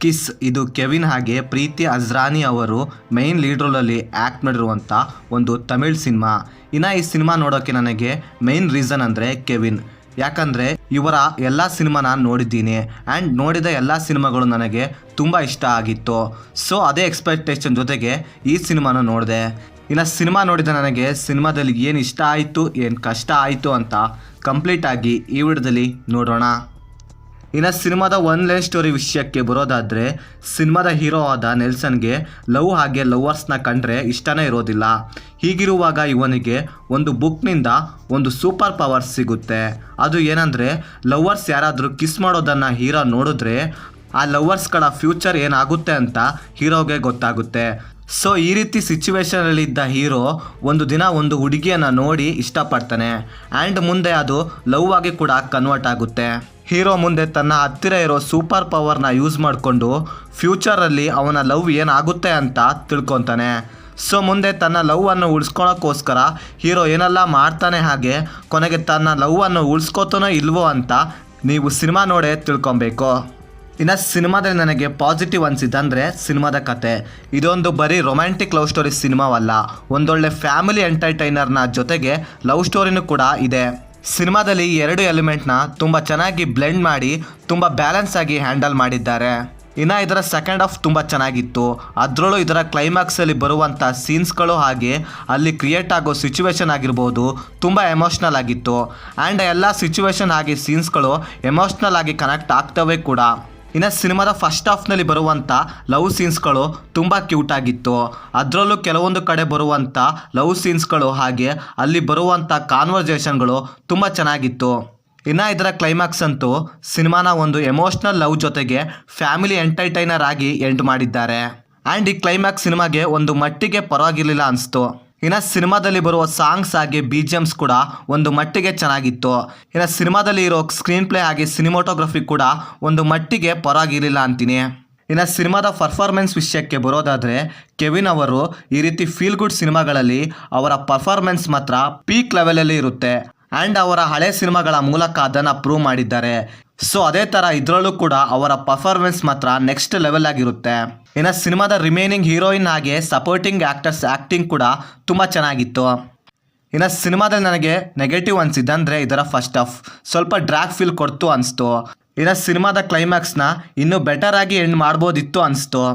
Kiss ಇದು Kevin ಹಾಗೆ ಪ್ರೀತಿ ಅಜ್ರಾನಿ ಅವರು ಮೈನ್ ಲೀಡ್ ರೋಲಲ್ಲಿ ಆ್ಯಕ್ಟ್ ಮಾಡಿರುವಂಥ ಒಂದು ತಮಿಳ್ ಸಿನಿಮಾ. ಇನ್ನು ಈ ಸಿನಿಮಾ ನೋಡೋಕ್ಕೆ ನನಗೆ ಮೈನ್ ರೀಸನ್ ಅಂದರೆ ಕೆವಿನ್. ಯಾಕಂದರೆ ಇವರ ಎಲ್ಲ ಸಿನಿಮಾನ ನೋಡಿದ್ದೀನಿ ಆ್ಯಂಡ್ ನೋಡಿದ ಎಲ್ಲ ಸಿನಿಮಾಗಳು ನನಗೆ ತುಂಬ ಇಷ್ಟ ಆಗಿತ್ತು. ಸೊ ಅದೇ ಎಕ್ಸ್ಪೆಕ್ಟೇಷನ್ ಜೊತೆಗೆ ಈ ಸಿನಿಮಾನ ನೋಡಿದೆ. ಇನ್ನು ಸಿನಿಮಾ ನೋಡಿದ ನನಗೆ ಸಿನಿಮಾದಲ್ಲಿ ಏನು ಇಷ್ಟ ಆಯಿತು ಏನು ಕಷ್ಟ ಆಯಿತು ಅಂತ ಕಂಪ್ಲೀಟಾಗಿ ಈ ವಿಡಿಯೋದಲ್ಲಿ ನೋಡೋಣ. ಇನ್ನು ಸಿನಿಮಾದ ಒನ್ ಲೈನ್ ಸ್ಟೋರಿ ವಿಷಯಕ್ಕೆ ಬರೋದಾದರೆ, ಸಿನಿಮಾದ ಹೀರೋ ಆದ ನೆಲ್ಸನ್ಗೆ ಲವ್ ಹಾಗೆ ಲವರ್ಸ್ನ ಕಂಡ್ರೆ ಇಷ್ಟನೇ ಇರೋದಿಲ್ಲ. ಹೀಗಿರುವಾಗ ಇವನಿಗೆ ಒಂದು ಬುಕ್ನಿಂದ ಒಂದು ಸೂಪರ್ ಪವರ್ ಸಿಗುತ್ತೆ. ಅದು ಏನಂದರೆ, ಲವರ್ಸ್ ಯಾರಾದರೂ ಕಿಸ್ ಮಾಡೋದನ್ನು ಹೀರೋ ನೋಡಿದ್ರೆ ಆ ಲವರ್ಸ್ಗಳ ಫ್ಯೂಚರ್ ಏನಾಗುತ್ತೆ ಅಂತ ಹೀರೋಗೆ ಗೊತ್ತಾಗುತ್ತೆ. ಸೊ ಈ ರೀತಿ ಸಿಚುವೇಶನಲ್ಲಿದ್ದ ಹೀರೋ ಒಂದು ದಿನ ಒಂದು ಹುಡುಗಿಯನ್ನು ನೋಡಿ ಇಷ್ಟಪಡ್ತಾನೆ ಆ್ಯಂಡ್ ಮುಂದೆ ಅದು ಲವ್ ಆಗಿ ಕೂಡ ಕನ್ವರ್ಟ್ ಆಗುತ್ತೆ. ಹೀರೋ ಮುಂದೆ ತನ್ನ ಹತ್ತಿರ ಇರೋ ಸೂಪರ್ ಪವರ್ನ ಯೂಸ್ ಮಾಡಿಕೊಂಡು ಫ್ಯೂಚರಲ್ಲಿ ಅವನ ಲವ್ ಏನಾಗುತ್ತೆ ಅಂತ ತಿಳ್ಕೊತಾನೆ. ಸೊ ಮುಂದೆ ತನ್ನ ಲವ್ವನ್ನು ಉಳಿಸ್ಕೊಳ್ಳೋಕ್ಕೋಸ್ಕರ ಹೀರೋ ಏನೆಲ್ಲ ಮಾಡ್ತಾನೆ, ಹಾಗೆ ಕೊನೆಗೆ ತನ್ನ ಲವ್ವನ್ನು ಉಳಿಸ್ಕೋತಾನೋ ಇಲ್ವೋ ಅಂತ ನೀವು ಸಿನಿಮಾ ನೋಡೇ ತಿಳ್ಕೊಬೇಕು. ಇನ್ನು ಸಿನಿಮಾದಲ್ಲಿ ನನಗೆ ಪಾಸಿಟಿವ್ ಅನಿಸಿದ್ದಂದರೆ ಸಿನಿಮಾದ ಕತೆ. ಇದೊಂದು ಬರೀ ರೊಮ್ಯಾಂಟಿಕ್ ಲವ್ ಸ್ಟೋರಿ ಸಿನಿಮಾವಲ್ಲ, ಒಂದೊಳ್ಳೆ ಫ್ಯಾಮಿಲಿ ಎಂಟರ್ಟೈನರ್ನ ಜೊತೆಗೆ ಲವ್ ಸ್ಟೋರಿನೂ ಕೂಡ ಇದೆ. ಸಿನಿಮಾದಲ್ಲಿ ಎರಡು ಎಲಿಮೆಂಟ್ನ ತುಂಬ ಚೆನ್ನಾಗಿ ಬ್ಲೆಂಡ್ ಮಾಡಿ ತುಂಬ ಬ್ಯಾಲೆನ್ಸ್ ಆಗಿ ಹ್ಯಾಂಡಲ್ ಮಾಡಿದ್ದಾರೆ. ಇನ್ನು ಇದರ ಸೆಕೆಂಡ್ ಹಾಫ್ ತುಂಬ ಚೆನ್ನಾಗಿತ್ತು. ಅದರಲ್ಲೂ ಇದರ ಕ್ಲೈಮ್ಯಾಕ್ಸಲ್ಲಿ ಬರುವಂಥ ಸೀನ್ಸ್ಗಳು ಹಾಗೆ ಅಲ್ಲಿ ಕ್ರಿಯೇಟ್ ಆಗೋ ಸಿಚುವೇಶನ್ ಆಗಿರ್ಬೋದು ತುಂಬ ಎಮೋಷ್ನಲ್ ಆಗಿತ್ತು. ಆ್ಯಂಡ್ ಎಲ್ಲ ಸಿಚುವೇಶನ್ ಹಾಗೆ ಸೀನ್ಸ್ಗಳು ಎಮೋಷ್ನಲ್ ಆಗಿ ಕನೆಕ್ಟ್ ಆಗ್ತವೆ ಕೂಡ. ಇನ್ನು ಸಿನಿಮಾದ ಫಸ್ಟ್ ಹಾಫ್ನಲ್ಲಿ ಬರುವಂಥ ಲವ್ ಸೀನ್ಸ್ಗಳು ತುಂಬ ಕ್ಯೂಟ್ ಆಗಿತ್ತು. ಅದರಲ್ಲೂ ಕೆಲವೊಂದು ಕಡೆ ಬರುವಂಥ ಲವ್ ಸೀನ್ಸ್ಗಳು ಹಾಗೆ ಅಲ್ಲಿ ಬರುವಂಥ ಕಾನ್ವರ್ಸೇಷನ್ಗಳು ತುಂಬ ಚೆನ್ನಾಗಿತ್ತು. ಇನ್ನು ಇದರ ಕ್ಲೈಮ್ಯಾಕ್ಸ್ ಅಂತೂ ಸಿನಿಮಾನ ಒಂದು ಎಮೋಷ್ನಲ್ ಲವ್ ಜೊತೆಗೆ ಫ್ಯಾಮಿಲಿ ಎಂಟರ್ಟೈನರ್ ಆಗಿ ಎಂಡ್ ಮಾಡಿದ್ದಾರೆ. ಆ್ಯಂಡ್ ಈ ಕ್ಲೈಮ್ಯಾಕ್ಸ್ ಸಿನಿಮಾಗೆ ಒಂದು ಮಟ್ಟಿಗೆ ಪರವಾಗಿರಲಿಲ್ಲ ಅನಿಸ್ತು. ಇನ್ನು ಸಿನಿಮಾದಲ್ಲಿ ಬರುವ ಸಾಂಗ್ಸ್ ಹಾಗೆ BGMs ಕೂಡ ಒಂದು ಮಟ್ಟಿಗೆ ಚೆನ್ನಾಗಿತ್ತು. ಇನ್ನು ಸಿನಿಮಾದಲ್ಲಿ ಇರೋ ಸ್ಕ್ರೀನ್ ಪ್ಲೇ ಹಾಗೆ ಸಿನಿಮಾಟೋಗ್ರಫಿ ಕೂಡ ಒಂದು ಮಟ್ಟಿಗೆ ಪರವಾಗಿರಲಿಲ್ಲ ಅಂತೀನಿ. ಇನ್ನು ಸಿನಿಮಾದ ಪರ್ಫಾರ್ಮೆನ್ಸ್ ವಿಷಯಕ್ಕೆ ಬರೋದಾದರೆ, ಕೆವಿನ್ ಅವರು ಈ ರೀತಿ ಫೀಲ್ ಗುಡ್ ಸಿನಿಮಾಗಳಲ್ಲಿ ಅವರ ಪರ್ಫಾರ್ಮೆನ್ಸ್ ಮಾತ್ರ ಪೀಕ್ ಲೆವೆಲಲ್ಲಿ ಇರುತ್ತೆ. ಆ್ಯಂಡ್ ಅವರ ಹಳೆ ಸಿನಿಮಾಗಳ ಮೂಲಕ ಅದನ್ನು ಪ್ರೂವ್ ಮಾಡಿದ್ದಾರೆ. ಸೊ ಅದೇ ಥರ ಇದರಲ್ಲೂ ಕೂಡ ಅವರ ಪರ್ಫಾರ್ಮೆನ್ಸ್ ಮಾತ್ರ ನೆಕ್ಸ್ಟ್ ಲೆವೆಲ್ ಆಗಿರುತ್ತೆ. ಇನ್ನು ಸಿನಿಮಾದ ರಿಮೈನಿಂಗ್ ಹೀರೋಯಿನ್ ಹಾಗೆ ಸಪೋರ್ಟಿಂಗ್ ಆ್ಯಕ್ಟರ್ಸ್ ಆ್ಯಕ್ಟಿಂಗ್ ಕೂಡ ತುಂಬ ಚೆನ್ನಾಗಿತ್ತು. ಇನ್ನು ಸಿನಿಮಾದಲ್ಲಿ ನನಗೆ ನೆಗೆಟಿವ್ ಅನಿಸಿದ್ದಂದರೆ ಇದರ ಫಸ್ಟ್ ಹಾಫ್ ಸ್ವಲ್ಪ ಡ್ರ್ಯಾಗ್ ಫೀಲ್ ಕೊಡ್ತು ಅನಿಸ್ತು. ಇನ್ನು ಸಿನಿಮಾದ ಕ್ಲೈಮ್ಯಾಕ್ಸ್ನ ಇನ್ನೂ ಬೆಟರ್ ಆಗಿ ಎಂಡ್ ಮಾಡ್ಬೋದಿತ್ತು ಅನಿಸ್ತು.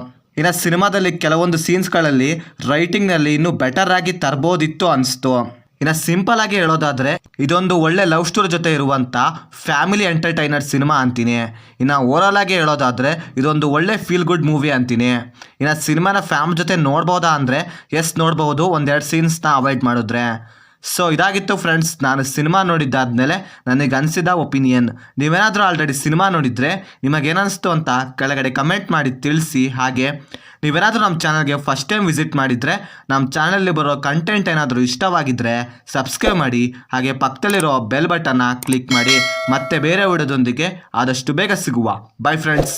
ಇನ್ನು ಸಿನಿಮಾದಲ್ಲಿ ಕೆಲವೊಂದು ಸೀನ್ಸ್ಗಳಲ್ಲಿ ರೈಟಿಂಗ್ನಲ್ಲಿ ಇನ್ನೂ ಬೆಟರ್ ಆಗಿ ತರ್ಬೋದಿತ್ತು ಅನಿಸ್ತು. ಇನ್ನು ಸಿಂಪಲ್ ಆಗಿ ಹೇಳೋದಾದರೆ, ಇದೊಂದು ಒಳ್ಳೆ ಲವ್ ಸ್ಟೋರಿ ಜೊತೆ ಇರುವಂಥ ಫ್ಯಾಮಿಲಿ ಎಂಟರ್ಟೈನರ್ ಸಿನಿಮಾ ಅಂತೀನಿ. ಇನ್ನು ಓವರಾಲ್ ಆಗಿ ಹೇಳೋದಾದರೆ ಇದೊಂದು ಒಳ್ಳೆ ಫೀಲ್ ಗುಡ್ ಮೂವಿ ಅಂತೀನಿ. ಇನ್ನು ಸಿನಿಮಾನ ಫ್ಯಾಮಿಲಿ ಜೊತೆ ನೋಡ್ಬೋದಾ ಅಂದರೆ ಎಸ್ ನೋಡ್ಬೋದು, ಒಂದೆರಡು ಸೀನ್ಸ್ನ ಅವಾಯ್ಡ್ ಮಾಡಿದ್ರೆ. ಸೊ ಇದಾಗಿತ್ತು ಫ್ರೆಂಡ್ಸ್, ನಾನು ಸಿನಿಮಾ ನೋಡಿದ್ದಾದಮೇಲೆ ನನಗೆ ಅನಿಸಿದ ಒಪಿನಿಯನ್. ನೀವೇನಾದರೂ ಆಲ್ರೆಡಿ ಸಿನಿಮಾ ನೋಡಿದರೆ ನಿಮಗೇನಿಸ್ತು ಅಂತ ಕೆಳಗಡೆ ಕಮೆಂಟ್ ಮಾಡಿ ತಿಳಿಸಿ. ಹಾಗೆ ನೀವೇನಾದರೂ ನಮ್ಮ ಚಾನಲ್ಗೆ ಫಸ್ಟ್ ಟೈಮ್ ವಿಸಿಟ್ ಮಾಡಿದರೆ ನಮ್ಮ ಚಾನಲಲ್ಲಿ ಬರೋ ಕಂಟೆಂಟ್ ಏನಾದರೂ ಇಷ್ಟವಾಗಿದ್ದರೆ ಸಬ್ಸ್ಕ್ರೈಬ್ ಮಾಡಿ, ಹಾಗೆ ಪಕ್ಕದಲ್ಲಿರೋ ಬೆಲ್ ಬಟನ್ನ ಕ್ಲಿಕ್ ಮಾಡಿ. ಮತ್ತೆ ಬೇರೆ ವಿಡಿಯೋದೊಂದಿಗೆ ಆದಷ್ಟು ಬೇಗ ಸಿಗುವ. By friends.